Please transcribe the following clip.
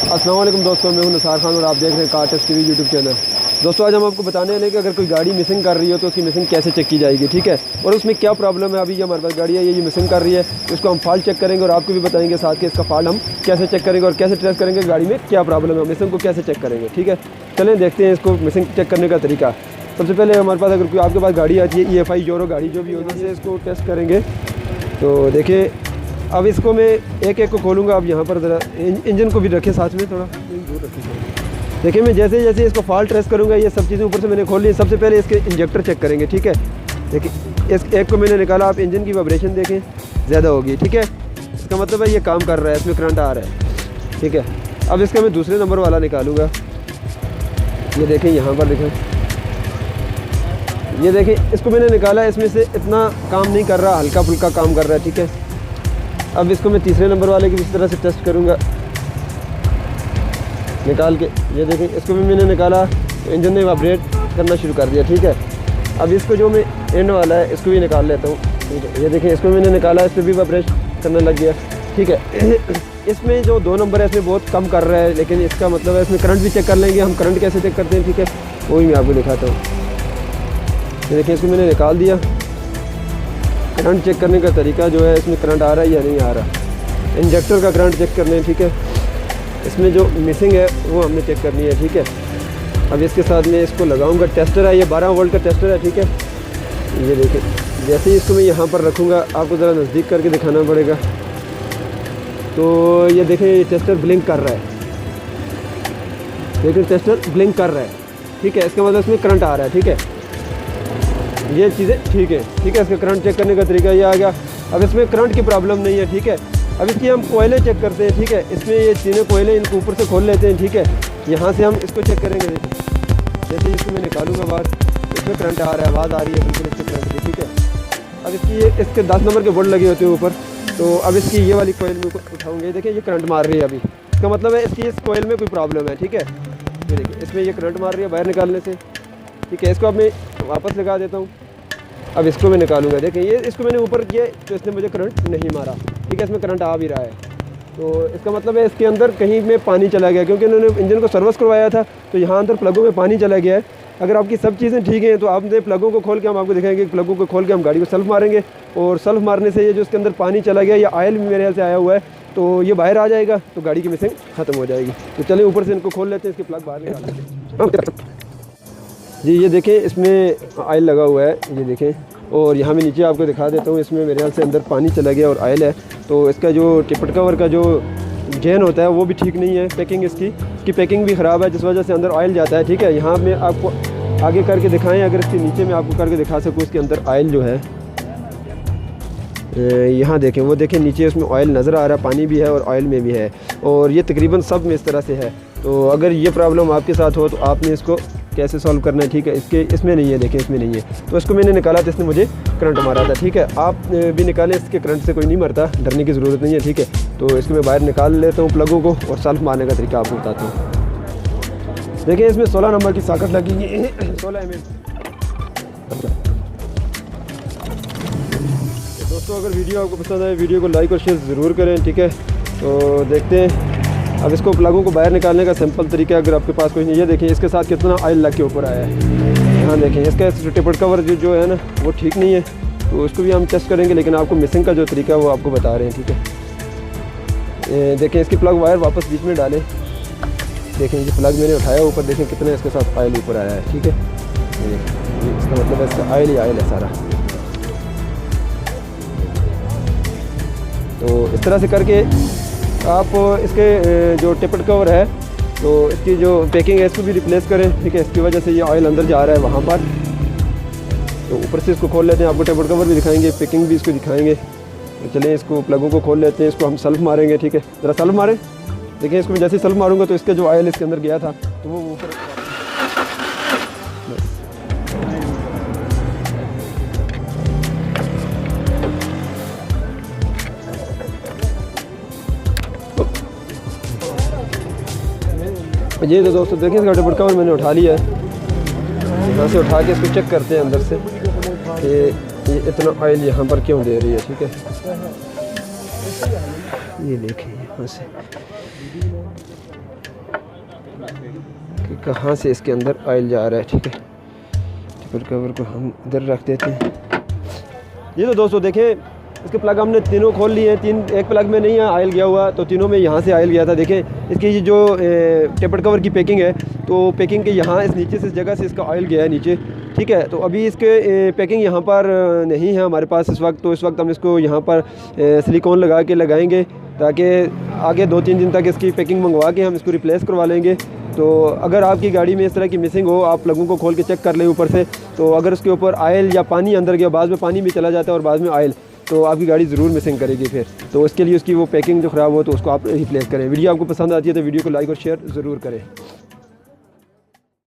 अस्सलाम वालेकुम दोस्तों, मैं हूं निसार खान और आप देख रहे हैं car test TV YouTube channel. दोस्तों आज हम आपको बताने वाले हैं कि अगर कोई गाड़ी मिसिंग कर रही हो तो उसकी मिसिंग कैसे चेक की जाएगी, ठीक है, और उसमें क्या प्रॉब्लम है। अभी जो हमारे पास गाड़ी है ये मिसिंग कर रही है, तो इसको हम फॉल्ट चेक करेंगे और आपको भी बताएंगे साथ के इसका फॉल्ट हम कैसे चेक करेंगे और कैसे ट्रेस करेंगे गाड़ी में क्या प्रॉब्लम है, मिसिंग को कैसे चेक करेंगे। ठीक है, चलें देखते हैं इसको मिसिंग चेक करने का तरीका। सबसे पहले हमारे पास अगर कोई आपके पास गाड़ी आती है EFI जोरो गाड़ी जो भी होगी, से इसको टेस्ट करेंगे। तो देखिए अब इसको मैं एक एक को खोलूँगा। अब यहाँ पर ज़रा इंजन को भी रखें साथ में, थोड़ा दूर रखें। देखिए मैं जैसे जैसे इसको फॉल्ट ट्रेस करूँगा, ये सब चीज़ें ऊपर से मैंने खोल ली। सबसे पहले इसके इंजेक्टर चेक करेंगे, ठीक है। देखिए इस एक को मैंने निकाला, आप इंजन की वाइब्रेशन देखें ज़्यादा होगी, ठीक है, इसका मतलब है ये काम कर रहा है, इसमें करंट आ रहा है, ठीक है। अब इसका मैं दूसरे नंबर वाला निकालूँगा। ये देखें यहाँ पर देखें, ये देखें इसको मैंने निकाला, इसमें से इतना काम नहीं कर रहा, हल्का फुल्का काम कर रहा है, ठीक है। अब इसको मैं तीसरे नंबर वाले की इस तरह से टेस्ट करूँगा निकाल के। ये देखें इसको भी मैंने निकाला, तो इंजन ने वाइब्रेट करना शुरू कर दिया, ठीक है। अब इसको जो मैं एंड वाला है इसको भी निकाल लेता हूँ, ठीक है। ये देखें इसको मैंने निकाला, इस पर भी वाइब्रेट करने लग गया, ठीक है। इसमें जो 2 नंबर है इसमें बहुत कम कर रहा है, लेकिन इसका मतलब है इसमें करंट भी चेक कर लेंगे हम। करंट कैसे चेक करते हैं, ठीक है, वही मैं आपको दिखाता हूँ। ये देखिए इसको मैंने निकाल दिया। करंट चेक करने का तरीका जो है, इसमें करंट आ रहा है या नहीं आ रहा, इंजेक्टर का करंट चेक करना है, ठीक है। इसमें जो मिसिंग है वो हमने चेक करनी है, ठीक है। अब इसके साथ मैं इसको लगाऊंगा, टेस्टर है ये 12 वोल्ट का टेस्टर है, ठीक है। ये देखिए जैसे ही इसको मैं यहाँ पर रखूँगा, आपको ज़रा नज़दीक करके दिखाना पड़ेगा। तो ये देखें ये टेस्टर ब्लिंक कर रहा है, लेकिन टेस्टर ब्लिंक कर रहा है, ठीक है, इसका मतलब इसमें करंट आ रहा है, ठीक है। ये चीज़ें ठीक है, ठीक है। इसका करंट चेक करने का तरीका ये आ गया। अब इसमें करंट की प्रॉब्लम नहीं है, ठीक है। अब इसकी हम कोयले चेक करते हैं, ठीक है। इसमें ये तीनों कोयले इनको ऊपर से खोल लेते हैं, ठीक है। यहाँ से हम इसको चेक करेंगे। जैसे इसको मैं निकालूंगा बाहर, इसमें करंट आ रहा है, आवाज़ आ रही है बिल्कुल इसके करंट की, ठीक है। अब इसकी ये इसके 10 नंबर के बोर्ड लगे होते हैं ऊपर, तो अब इसकी ये वाली कोयल में उठाऊँगे, देखिए ये करंट मार रही है अभी। इसका मतलब है इसकी इस कोयल में कोई प्रॉब्लम है, ठीक है। ये देखिए इसमें ये करंट मार रही है बाहर निकालने से, ठीक है। इसको अब मैं वापस लगा देता हूँ। अब इसको मैं निकालूंगा, देखें ये इसको मैंने ऊपर किया तो इसने मुझे करंट नहीं मारा, ठीक है। इसमें करंट आ भी रहा है, तो इसका मतलब है इसके अंदर कहीं में पानी चला गया, क्योंकि उन्होंने इंजन को सर्विस करवाया था, तो यहाँ अंदर प्लगों में पानी चला गया है। अगर आपकी सब चीज़ें ठीक हैं तो आपने प्लगों को खोल के हम आपको दिखाएंगे। प्लगों को खोल के हम गाड़ी को सेल्फ मारेंगे, और सेल्फ मारने से ये जो इसके अंदर पानी चला गया, या ऑयल भी मेरे ख्याल से आया हुआ है, तो ये बाहर आ जाएगा, तो गाड़ी की मिसिंग ख़त्म हो जाएगी। तो चलिए ऊपर से इनको खोल लेते हैं, इसके प्लग बाहर निकाल जी। ये देखें इसमें ऑयल लगा हुआ है, ये देखें, और यहाँ मैं नीचे आपको दिखा देता हूँ। इसमें मेरे ख्याल से अंदर पानी चला गया और ऑयल है, तो इसका जो टिपट कवर का जो चेन होता है वो भी ठीक नहीं है। पैकिंग इसकी पैकिंग भी ख़राब है, जिस वजह से अंदर ऑयल जाता है, ठीक है। यहाँ मैं आपको आगे करके दिखाएं, अगर इसके नीचे मैं आपको करके दिखा सकूँ, इसके अंदर ऑयल जो है, यहाँ देखें, वो देखें नीचे उसमें ऑयल नज़र आ रहा है, पानी भी है और ऑयल में भी है, और ये तकरीबन सब में इस तरह से है। तो अगर ये प्रॉब्लम आपके साथ हो तो आपने इसको कैसे सॉल्व करना है, ठीक है। इसमें नहीं है, देखें इसमें नहीं है, तो इसको मैंने निकाला तो इसने मुझे करंट मारा था, ठीक है। आप भी निकालें, इसके करंट से कोई नहीं मरता, डरने की ज़रूरत नहीं है, ठीक है। तो इसको मैं बाहर निकाल लेता हूँ प्लगों को, और सेल्फ मारने का तरीका आपको बताता हूँ। देखिए इसमें 16 नंबर की सॉकेट लगी है, 16 mm। दोस्तों अगर वीडियो आपको पसंद आए, वीडियो को लाइक और शेयर ज़रूर करें, ठीक है। तो देखते हैं अब इसको प्लगों को बाहर निकालने का सिंपल तरीका है, अगर आपके पास कोई नहीं। ये देखें इसके साथ कितना ऑयल लग के ऊपर आया है, यहाँ देखें। इसका टिपट कवर जो है ना वो ठीक नहीं है, तो उसको भी हम टेस्ट करेंगे, लेकिन आपको मिसिंग का जो तरीका है वो आपको बता रहे हैं, ठीक है। देखें इसकी प्लग वायर वापस बीच में डालें, देखें ये प्लग मैंने उठाया ऊपर, देखें कितना इसके साथ ऑयल ऊपर आया है, ठीक है। इसका मतलब है इसका ऑयल ही ऑयल है सारा। तो इस तरह से करके आप इसके जो टिपट कवर है, तो इसकी जो पैकिंग है इसको भी रिप्लेस करें, ठीक है। इसकी वजह से ये ऑयल अंदर जा रहा है वहाँ पर। तो ऊपर से इसको खोल लेते हैं, आपको टिपट कवर भी दिखाएंगे, पैकिंग भी इसको दिखाएंगे। तो चलें इसको प्लगों को खोल लेते हैं, इसको हम सेल्फ मारेंगे, ठीक है। ज़रा सेल्फ मारें, देखिए इसको मैं जैसे सेल्फ मारूंगा तो इसका जो ऑयल इसके अंदर गया था तो वो ऊपर। ये तो दोस्तों देखिए इसका टिपट कवर मैंने उठा लिया है, यहाँ से उठा के इसको चेक करते हैं अंदर से कि ये इतना ऑयल यहाँ पर क्यों दे रही है, ठीक है। ये देखें यहाँ से कि कहाँ से इसके अंदर ऑयल जा रहा है। ठीक है, टिपर कवर को हम इधर रख देते हैं। ये तो दोस्तों देखें, इसके प्लग हमने तीनों खोल लिए हैं। एक प्लग में नहीं है ऑयल गया हुआ, तो तीनों में यहाँ से ऑयल गया था। देखें इसकी ये जो टेपर कवर की पैकिंग है, तो पैकिंग के यहाँ इस नीचे से इस जगह से इसका ऑयल गया है नीचे। ठीक है, तो अभी इसके पैकिंग यहाँ पर नहीं है हमारे पास इस वक्त, तो इस वक्त हम इसको यहाँ पर सिलिकॉन लगा के लगाएंगे, ताकि आगे 2-3 दिन तक इसकी पैकिंग मंगवा के हम इसको रिप्लेस करवा लेंगे। तो अगर आपकी गाड़ी में इस तरह की मिसिंग हो, आप प्लगों को खोल के चेक कर लें ऊपर से, तो अगर उसके ऊपर ऑयल या पानी अंदर गया, बाद में पानी भी चला जाता है और बाद में ऑयल, तो आपकी गाड़ी ज़रूर मिसिंग करेगी फिर। तो उसके लिए उसकी वो पैकिंग जो ख़राब हो तो उसको आप रिप्लेस करें। वीडियो आपको पसंद आती है तो वीडियो को लाइक और शेयर ज़रूर करें।